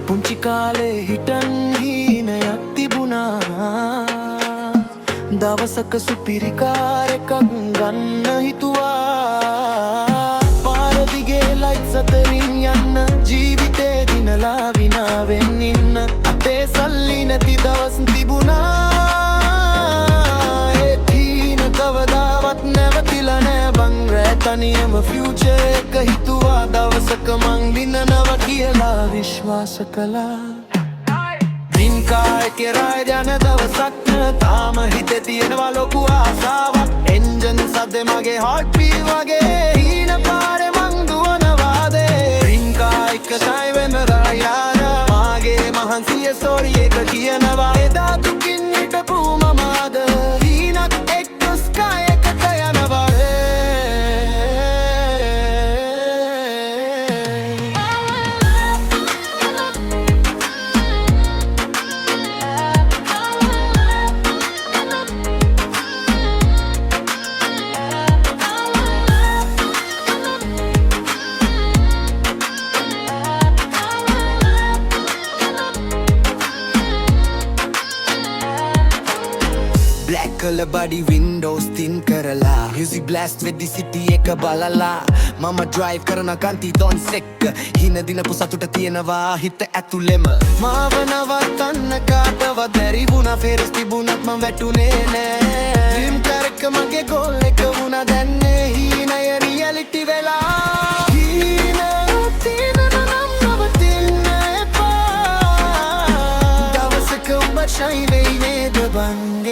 පුංචි කාලේ හිටන් හීනයක් තිබුණා. දවසක සුපිරි කාර් එකක් ගන්න හිතුවා. පාර දිගේ ලයිට්ස් අතරින් යන්න, ජීවිතේ දිනලා විනාවෙන් ඉන්න. අතේ සල්ලි නැති දවස් තිබුණා. ඒ හීන කවදාවත් නැවතිලා නෑ බං. රෑ තනියම ෆියුචර් එක හිතුවා. දවසක මං දිනනවා කියලා විශ්වාස කළා. ඩ්‍රීම් කාර් එකේ රයිඩ් යන දවසක් තාම හිතේ තියෙනවා ලොකු ආසාවක්. එන්ජින් සද්දේ මගේ හાર્ට් බීට් වගේ. හීන පාරේ මං දුවනවාදේ. ඩ්‍රීම් කාර් එක ෂයි වෙන රායන මාගේ මහන්සිය ස්ටෝරි එක කියනවා. එදා දුකින් හිටපු මම අද හීනක් එක්ක ස්කයි එකට යනවා. Black color body windows thin කරලා music blast with the city එක බලලා මම drive කරන කන්ති don't sick. හින දිනපු සතුට තියෙනවා හිත ඇතුළෙම. මාව නවත්තන්න කාටවත් බැරි වුණා. ෆෙරස් තිබුණත් මම වැටුනේ නෑ. dream car එක මගේ goal එක වුණා. දැන් මේ හීනය reality වෙලා. හීන තියන නම් නවතින්න එපා. දවසක ඔබ shine වෙයි නේද බංගේ.